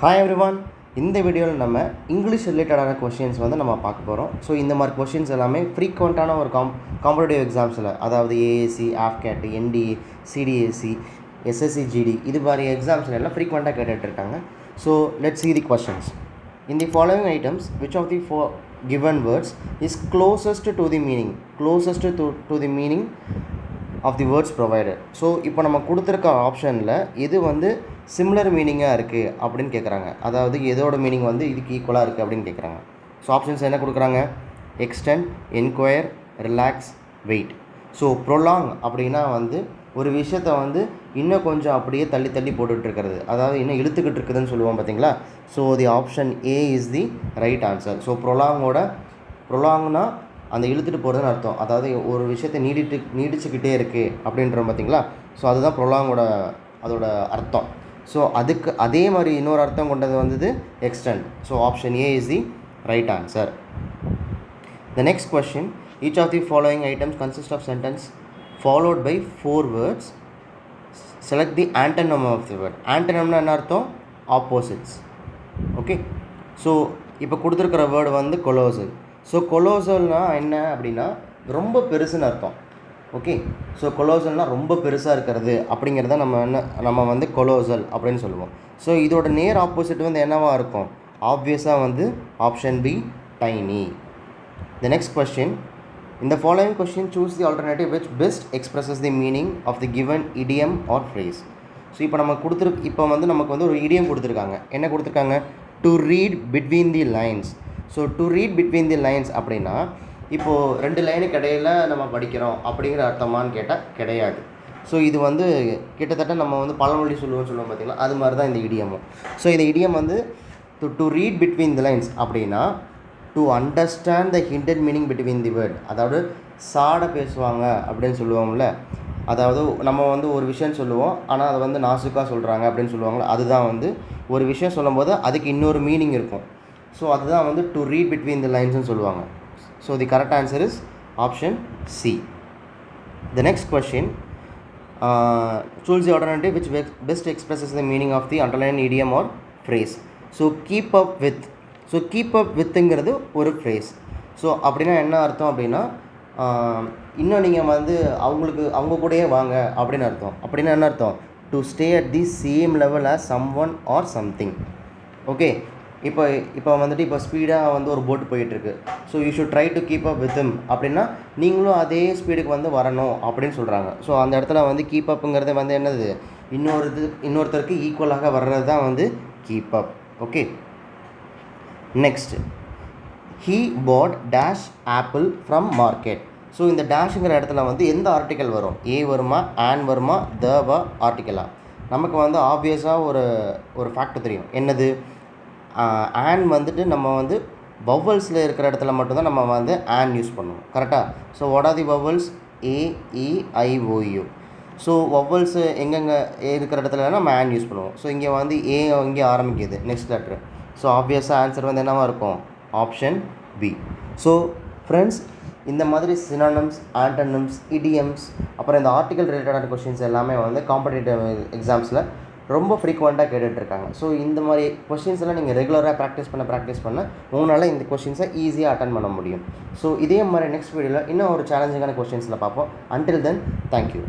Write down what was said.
Hi everyone. இந்த வீடியோவில் நம்ம இங்கிலீஷ் ரிலேட்டடான கொஷின்ஸ் வந்து நம்ம பார்க்க போகிறோம். ஸோ இந்த மாதிரி கொஷின்ஸ் எல்லாமே ஃப்ரீக்வெண்ட்டான ஒரு காம்படிட்டிவ் எக்ஸாம்ஸில், அதாவது ASC, AFCAT, NDA, CDSC, SSC, GD, இது மாதிரி எக்ஸாம்ஸில் எல்லாம் ஃப்ரீக்வெண்ட்டாக கேட்டுட்ருக்காங்க. So let's see the questions. In the following items, which of the four given words is closest to the meaning of the words provided? So இப்போ நம்ம கொடுத்துருக்க ஆப்ஷனில் எது வந்து சிமிலர் மீனிங்காக இருக்குது அப்படின்னு கேட்குறாங்க. அதாவது எதோட மீனிங் வந்து இதுக்கு ஈக்குவலாக இருக்குது அப்படின்னு கேட்குறாங்க. ஸோ ஆப்ஷன்ஸ் என்ன கொடுக்குறாங்க? Extend, enquire, relax, wait. So prolong அப்படின்னா வந்து ஒரு விஷயத்தை வந்து இன்னும் கொஞ்சம் அப்படியே தள்ளி தள்ளி போட்டுட்ருக்கிறது, அதாவது இன்னும் இழுத்துக்கிட்டு இருக்குதுன்னு சொல்லுவோம் பார்த்தீங்களா. So the option A is the right answer. So ப்ரொலாங்னா அந்த இழுத்துட்டு போகிறதுன்னு அர்த்தம், அதாவது ஒரு விஷயத்தை நீடிச்சுக்கிட்டே இருக்குது அப்படின்றோம் பார்த்தீங்களா. ஸோ அதுதான் ப்ரொலாங்கோட அதோட அர்த்தம். ஸோ அதுக்கு அதே மாதிரி இன்னொரு அர்த்தம் கொண்டது வந்தது extend. So option A is the right answer. The next question, each of the following items consist of sentence followed by 4 words. Select the antonym of the word. Antonymனா என்ன அர்த்தம்? ஆப்போசிட்ஸ். ஓகே. ஸோ இப்போ கொடுத்துருக்கிற word வந்து colossal. So கொலோசல்னால் என்ன அப்படின்னா ரொம்ப பெருசுன்னு அர்த்தம். ஓகே. ஸோ கொலோசல்னால் ரொம்ப பெருசாக இருக்கிறது அப்படிங்கிறத நம்ம வந்து கொலோசல் அப்படின்னு சொல்லுவோம். ஸோ இதோட நேர் ஆப்போசிட் வந்து என்னவாக இருக்கும்? ஆப்வியஸாக வந்து option B, tiny. The next question, in the following question choose the alternative which best expresses the meaning of the given idiom or phrase. So இப்போ வந்து நமக்கு வந்து ஒரு இடியம் கொடுத்துருக்காங்க. என்ன கொடுத்துருக்காங்க? To read between the lines. So to read between the lines அப்படின்னா இப்போது 2 லைனுக்கு இடையில் நம்ம படிக்கிறோம் அப்படிங்கிற அர்த்தமானு கேட்டால் கிடையாது. ஸோ இது வந்து கிட்டத்தட்ட நம்ம வந்து பழமொழி சொல்லுவோம் பார்த்திங்களா, அது மாதிரி தான் இந்த இடியமும். ஸோ இந்த இடியம் வந்து to read between the lines அப்படின்னா to understand the hinted meaning between the word. அதாவது சாட பேசுவாங்க அப்படின்னு சொல்லுவோம்ல, அதாவது நம்ம வந்து ஒரு விஷயம் சொல்லுவோம், ஆனால் அதை வந்து நாசுக்காக சொல்கிறாங்க அப்படின்னு சொல்லுவாங்களே, அதுதான் வந்து ஒரு விஷயம் சொல்லும்போது அதுக்கு இன்னொரு மீனிங் இருக்கும். ஸோ அதுதான் வந்து டு ரீட் பிட்வீன் தி லைன்ஸ்னு சொல்லுவாங்க. So the correct answer is option C. The next question, choose the alternative which best expresses the meaning of the underlined idiom or phrase. So keep up with. So keep up வித்துங்கிறது ஒரு phrase. So அப்படின்னா என்ன அர்த்தம் அப்படின்னா இன்னும் நீங்கள் வந்து அவங்க கூடயே வாங்க அப்படின்னு அர்த்தம். அப்படின்னா என்ன அர்த்தம்? To stay at the same level as someone or something. Okay. இப்போ வந்துட்டு இப்போ ஸ்பீடாக வந்து ஒரு போட்டு போயிட்டுருக்கு. So you should try to keep up with him அப்படின்னா நீங்களும் அதே ஸ்பீடுக்கு வந்து வரணும் அப்படின்னு சொல்கிறாங்க. ஸோ அந்த இடத்துல வந்து கீப் அப்புங்கிறது வந்து என்னது? இன்னொருத்தருக்கு ஈக்குவலாக வர்றது தான் வந்து keep up. Okay. Next, he pot dash apple from market. So இந்த டேஷுங்கிற இடத்துல வந்து எந்த ஆர்டிக்கல் வரும்? ஏ வருமா, ஆன் வருமா, தவா ஆர்டிக்கலா? நமக்கு வந்து ஆப்வியஸாக ஒரு ஃபேக்ட் தெரியும். என்னது? ஆன் வந்துட்டு நம்ம வந்து வவ்வல்ஸில் இருக்கிற இடத்துல மட்டும்தான் நம்ம வந்து ஆன் யூஸ் பண்ணுவோம். கரெக்டாக? So what are the vowels? A, E, I, O, U. So vowels எங்கெங்கே இருக்கிற இடத்துல நம்ம ஆன் யூஸ் பண்ணுவோம். ஸோ இங்கே வந்து ஏ இங்கே ஆரம்பிக்குது நெக்ஸ்ட் லெட்ரு. ஸோ ஆப்வியஸாக ஆன்சர் வந்து என்னவாக இருக்கும்? Option B. ஸோ ஃப்ரெண்ட்ஸ், இந்த மாதிரி சினானிம்ஸ், ஆண்டனிம்ஸ், இடியம்ஸ், அப்புறம் இந்த ஆர்டிக்கல் ரிலேட்டடான கொஷின்ஸ் எல்லாமே வந்து காம்படிட்டிவ் எக்ஸாம்ஸில் ரொம்ப ஃப்ரீக்வெண்ட்டாக கேட்டுட்ருக்காங்க. ஸோ இந்த மாதிரி கொஷின்ஸ் எல்லாம் நீங்கள் ரெகுலராக ப்ராக்டிஸ் பண்ண உங்களால் இந்த கொஷின்ஸை ஈஸியாக அட்டன் பண்ண முடியும். ஸோ இதே மாதிரி நெக்ஸ்ட் வீடியோவில் இன்னும் ஒரு சேலஞ்சிங்கான கொஷின்ஸில் பார்ப்போம். Until then, thank you.